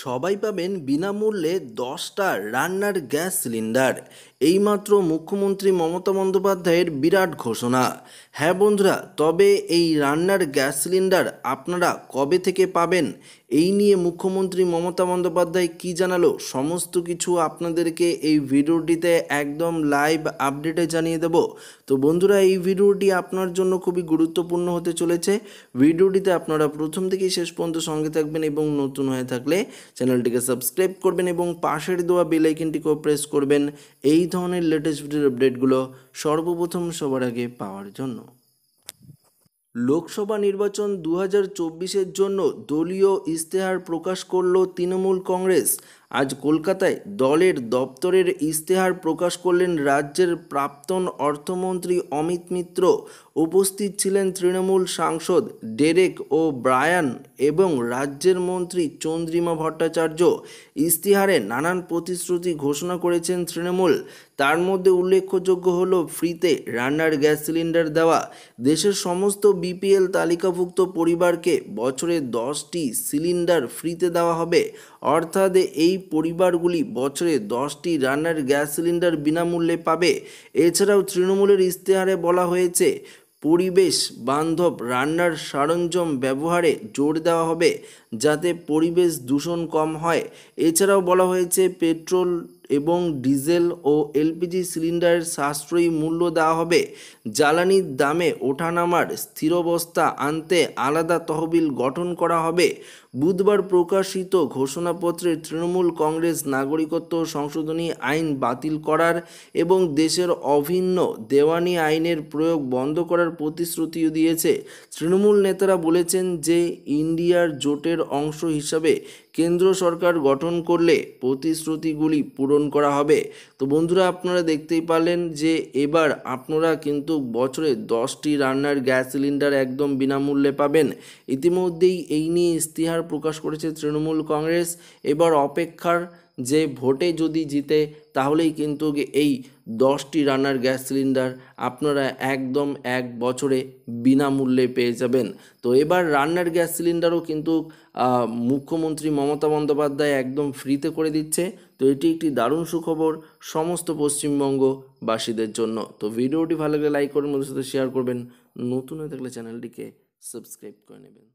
সবাই পাবেন বিনামূল্যে 10টা রান্নার গ্যাস সিলিন্ডার। এইমাত্র মুখ্যমন্ত্রী মমতা বন্দ্যোপাধ্যায়ের বিরাট ঘোষণা। হ্যাঁ বন্ধুরা, তবে এই রান্নার গ্যাস সিলিন্ডার আপনারা কবে থেকে পাবেন, এই নিয়ে মুখ্যমন্ত্রী মমতা বন্দ্যোপাধ্যায় কী জানালো, সমস্ত কিছু আপনাদেরকে এই ভিডিওটিতে একদম লাইভ আপডেটে জানিয়ে দেব। তো বন্ধুরা, এই ভিডিওটি আপনার জন্য খুবই গুরুত্বপূর্ণ হতে চলেছে। ভিডিওটিতে আপনারা প্রথম থেকেই শেষ পর্যন্ত সঙ্গে থাকবেন এবং নতুন হয়ে থাকলে চ্যানেলটিকে সাবস্ক্রাইব করবেন এবং পাশের দেওয়া বেল আইকনটিকেও প্রেস করবেন এই ধরনের লেটেস্ট ভিডিওর আপডেটগুলো সর্বপ্রথম সবার আগে পাওয়ার জন্য। লোকসভা নির্বাচন 2024-এর জন্য দলীয় ইশতেহার প্রকাশ করল তৃণমূল কংগ্রেস। আজ কলকাতায় দলের দপ্তরের ইশতেহার প্রকাশ করলেন রাজ্যের প্রাক্তন অর্থমন্ত্রী অমিত মিত্র। উপস্থিত ছিলেন তৃণমূল সাংসদ ডেরেক ও ব্রায়ান এবং রাজ্যের মন্ত্রী চন্দ্রিমা ভট্টাচার্য। ইশতেহারে নানান প্রতিশ্রুতি ঘোষণা করেছেন তৃণমূল। তার মধ্যে উল্লেখযোগ্য হল ফ্রিতে রান্নার গ্যাস সিলিন্ডার দেওয়া। দেশের সমস্ত বিপিএল তালিকাভুক্ত পরিবারকে বছরে 10টি সিলিন্ডার ফ্রিতে দেওয়া হবে। অর্থাৎ এই পরিবারগুলি বছরে 10টি রান্নার গ্যাস সিলিন্ডার বিনামূল্যে পাবে। এছাড়াও তৃণমূলের ইশতেহারে বলা হয়েছে পরিবেশ বান্ধব রান্নার সরঞ্জাম ব্যবহারে জোর দেওয়া হবে যাতে পরিবেশ দূষণ কম হয়। এছাড়াও বলা হয়েছে পেট্রোল এবং ডিজেল ও এলপিজি সিলিন্ডারের সাশ্রয়ী মূল্য দেওয়া হবে। জ্বালানির দামে ওঠানামার স্থিরাবস্থা আনতে আলাদা তহবিল গঠন করা হবে। বুধবার প্রকাশিত ঘোষণাপত্রে তৃণমূল কংগ্রেস নাগরিকত্ব সংশোধনী আইন বাতিল করার এবং দেশের অভিন্ন দেওয়ানি আইনের প্রয়োগ বন্ধ করার প্রতিশ্রুতিও দিয়েছে। তৃণমূল নেতারা বলেছেন যে ইন্ডিয়ার জোটের অংশ হিসাবে কেন্দ্র সরকার গঠন করলে প্রতিশ্রুতিগুলি পূরণ করা হবে। তো বন্ধুরা, আপনারা দেখতেই পারলেন যে এবার আপনারা কিন্তু বছরে 10টি রান্নার গ্যাস সিলিন্ডার একদম বিনামূল্যে পাবেন। ইতিমধ্যেই এই নিয়ে ইশতেহার প্রকাশ করেছে তৃণমূল কংগ্রেস। এবার অপেক্ষার যে ভোটে যদি জিতে তাহলেই কিন্তু এই 10টি রান্নার গ্যাস সিলিন্ডার আপনারা একদম 1 বছরে বিনামূল্যে পেয়ে যাবেন। তো এবার রান্নার গ্যাস সিলিন্ডারও কিন্তু মুখ্যমন্ত্রী মমতা বন্দ্যোপাধ্যায় একদম ফ্রিতে করে দিচ্ছে। তো এটি একটি দারুণ সুখবর সমস্ত পশ্চিমবঙ্গবাসীদের জন্য। তো ভিডিওটি ভালো লাগলে লাইক করবেন, বন্ধুদের সাথে শেয়ার করবেন, নতুন হয়ে থাকলে চ্যানেলটিকে সাবস্ক্রাইব করে নেবেন।